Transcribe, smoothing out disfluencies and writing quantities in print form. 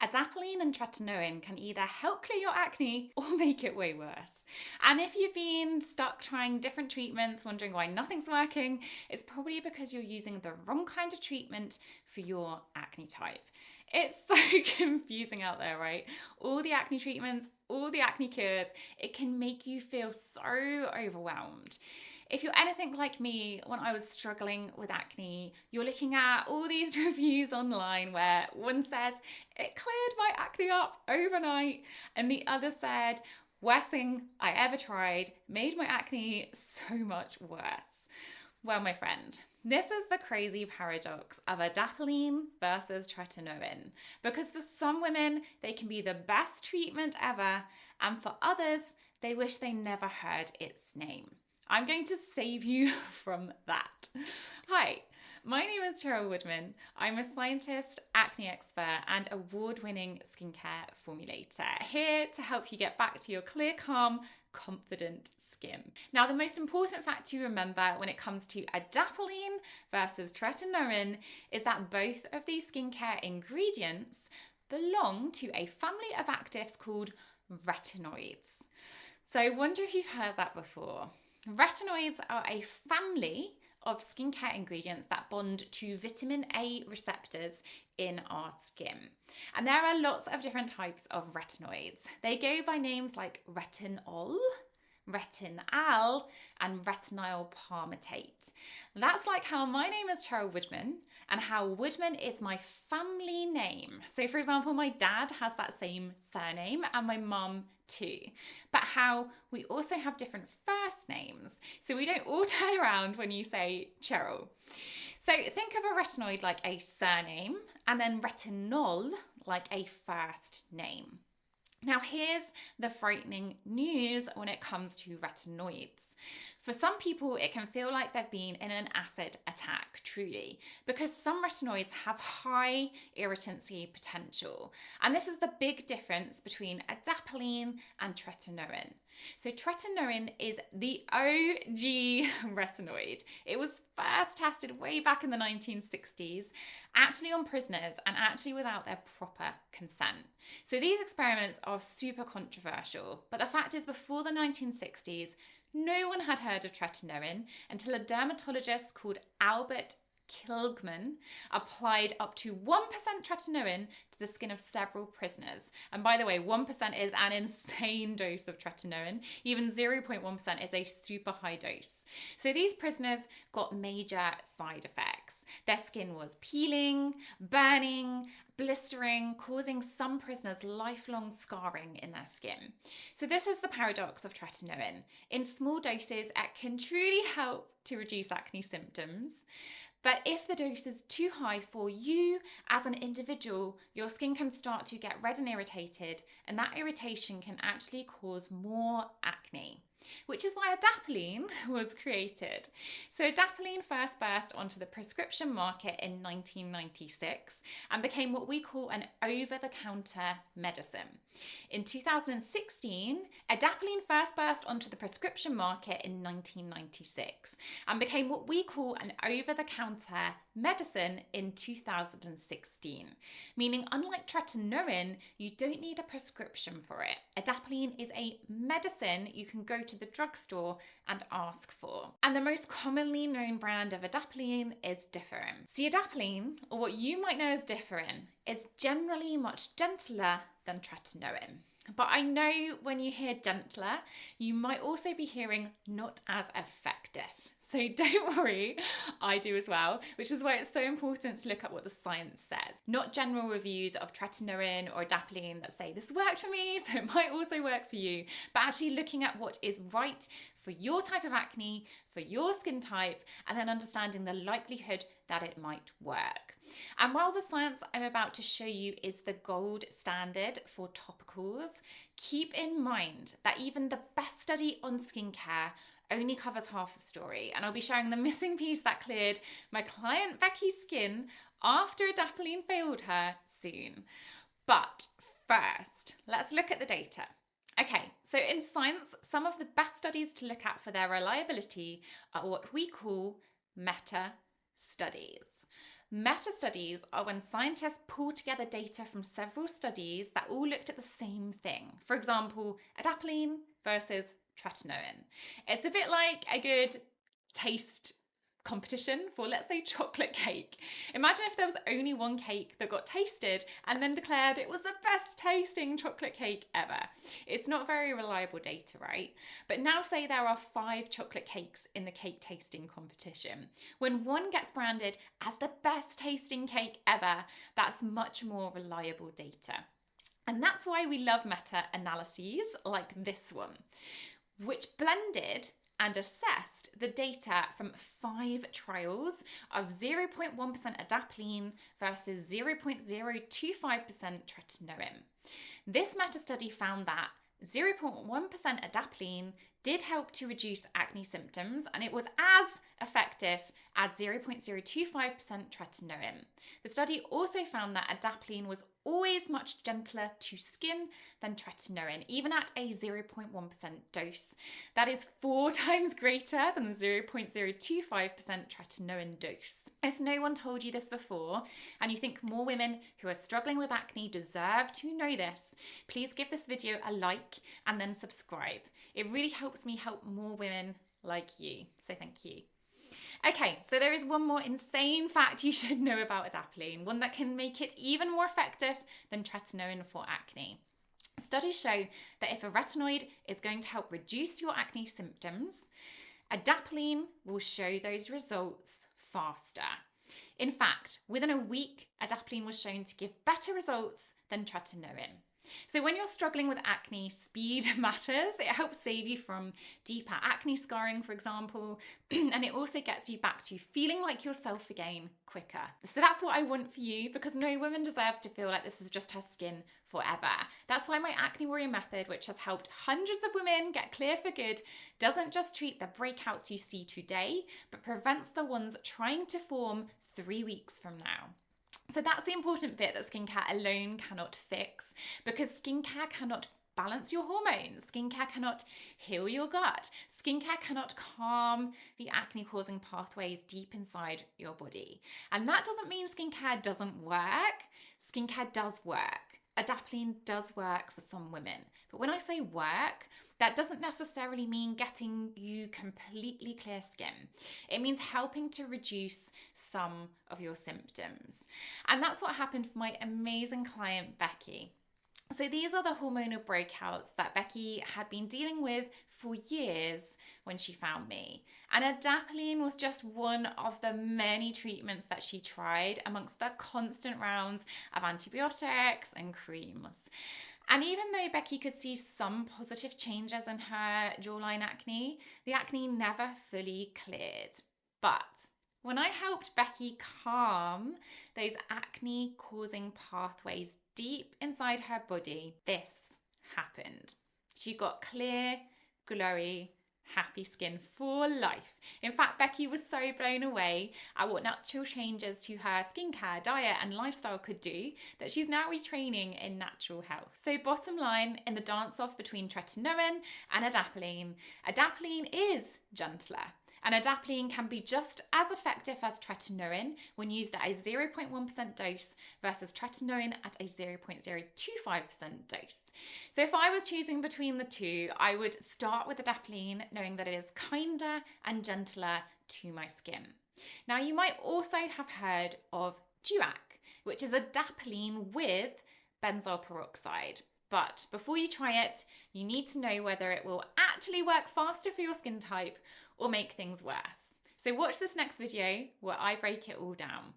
Adapalene and tretinoin can either help clear your acne or make it way worse. And if you've been stuck trying different treatments, wondering why nothing's working, it's probably because you're using the wrong kind of treatment for your acne type. It's so confusing out there, right? All the acne treatments, all the acne cures, it can make you feel so overwhelmed. If you're anything like me, when I was struggling with acne, you're looking at all these reviews online where one says, it cleared my acne up overnight, and the other said, worst thing I ever tried, made my acne so much worse. Well, my friend, this is the crazy paradox of adapalene versus tretinoin. Because for some women, they can be the best treatment ever, and for others, they wish they never heard its name. I'm going to save you from that. Hi, my name is Cheryl Woodman. I'm a scientist, acne expert, and award-winning skincare formulator, here to help you get back to your clear, calm, confident skin. Now, the most important fact to remember when it comes to adapalene versus tretinoin is that both of these skincare ingredients belong to a family of actives called retinoids. So I wonder if you've heard that before. Retinoids are a family of skincare ingredients that bond to vitamin A receptors in our skin. And there are lots of different types of retinoids. They go by names like retinol, retinal, and retinyl palmitate. That's like how my name is Cheryl Woodman and how Woodman is my family name. So for example, my dad has that same surname and my mum too. But how we also have different first names. So we don't all turn around when you say Cheryl. So think of a retinoid like a surname and then retinol like a first name. Now, here's the frightening news when it comes to retinoids. For some people, it can feel like they've been in an acid attack, truly, because some retinoids have high irritancy potential. And this is the big difference between adapalene and tretinoin. So tretinoin is the OG retinoid. It was first tested way back in the 1960s, actually on prisoners and actually without their proper consent. So these experiments are super controversial, but the fact is before the 1960s, no one had heard of tretinoin until a dermatologist called Albert Kilgman applied up to 1% tretinoin to the skin of several prisoners. And by the way, 1% is an insane dose of tretinoin. Even 0.1% is a super high dose. So these prisoners got major side effects. Their skin was peeling, burning, blistering, causing some prisoners lifelong scarring in their skin. So this is the paradox of tretinoin. In small doses, it can truly help to reduce acne symptoms. But if the dose is too high for you as an individual, your skin can start to get red and irritated, and that irritation can actually cause more acne, which is why adapalene was created. So adapalene first burst onto the prescription market in 1996 and became what we call an over-the-counter medicine. In 2016, adapalene first burst onto the prescription market in 1996 and became what we call an over-the-counter medicine in 2016, meaning unlike tretinoin, you don't need a prescription for it. Adapalene is a medicine you can go to the drugstore and ask for. And the most commonly known brand of adapalene is Differin. See, adapalene, or what you might know as Differin, is generally much gentler than tretinoin. But I know when you hear gentler, you might also be hearing not as effective. So don't worry, I do as well, which is why it's so important to look at what the science says. Not general reviews of tretinoin or adapalene that say this worked for me, so it might also work for you, but actually looking at what is right for your type of acne, for your skin type, and then understanding the likelihood that it might work. And while the science I'm about to show you is the gold standard for topicals, keep in mind that even the best study on skincare only covers half the story, and I'll be sharing the missing piece that cleared my client Beccy's skin after adapalene failed her soon. But first, let's look at the data. Okay, so in science, some of the best studies to look at for their reliability are what we call meta studies. Meta-studies are when scientists pull together data from several studies that all looked at the same thing. For example, Adapalene versus Tretinoin. It's a bit like a good taste competition for, let's say, chocolate cake. Imagine if there was only one cake that got tasted and then declared it was the best tasting chocolate cake ever. It's not very reliable data, right? But now say there are 5 chocolate cakes in the cake tasting competition. When one gets branded as the best tasting cake ever, that's much more reliable data. And that's why we love meta-analyses like this one, which blended and assessed the data from 5 trials of 0.1% Adapalene versus 0.025% Tretinoin. This meta-study found that 0.1% Adapalene did help to reduce acne symptoms, and it was as effective as 0.025% Tretinoin. The study also found that Adapalene was always much gentler to skin than Tretinoin, even at a 0.1% dose. That is 4 times greater than the 0.025% Tretinoin dose. If no one told you this before, and you think more women who are struggling with acne deserve to know this, please give this video a like and then subscribe. It really helps me help more women like you, so thank you. Okay, so there is one more insane fact you should know about Adapalene, one that can make it even more effective than Tretinoin for acne. Studies show that if a retinoid is going to help reduce your acne symptoms, Adapalene will show those results faster. In fact, within a week, Adapalene was shown to give better results than Tretinoin. So when you're struggling with acne, speed matters. It helps save you from deeper acne scarring, for example, and it also gets you back to feeling like yourself again quicker. So that's what I want for you, because no woman deserves to feel like this is just her skin forever. That's why my Acne Warrior method, which has helped hundreds of women get clear for good, doesn't just treat the breakouts you see today, but prevents the ones trying to form 3 weeks from now. So that's the important bit that skincare alone cannot fix, because skincare cannot balance your hormones. Skincare cannot heal your gut. Skincare cannot calm the acne-causing pathways deep inside your body. And that doesn't mean skincare doesn't work. Skincare does work. Adapalene does work for some women. But when I say work, that doesn't necessarily mean getting you completely clear skin. It means helping to reduce some of your symptoms. And that's what happened for my amazing client, Beccy. So these are the hormonal breakouts that Beccy had been dealing with for years when she found me. And Adapalene was just one of the many treatments that she tried amongst the constant rounds of antibiotics and creams. And even though Beccy could see some positive changes in her jawline acne, the acne never fully cleared. But when I helped Beccy calm those acne-causing pathways deep inside her body, this happened. She got clear, glowy, happy skin for life. In fact, Beccy was so blown away at what natural changes to her skincare, diet and lifestyle could do that she's now retraining in natural health. So bottom line, in the dance-off between Tretinoin and Adapalene, Adapalene is gentler. And Adapalene can be just as effective as Tretinoin when used at a 0.1% dose versus Tretinoin at a 0.025% dose. So if I was choosing between the two, I would start with Adapalene, knowing that it is kinder and gentler to my skin. Now, you might also have heard of Duac, which is Adapalene with benzoyl peroxide. But before you try it, you need to know whether it will actually work faster for your skin type or make things worse. So watch this next video where I break it all down.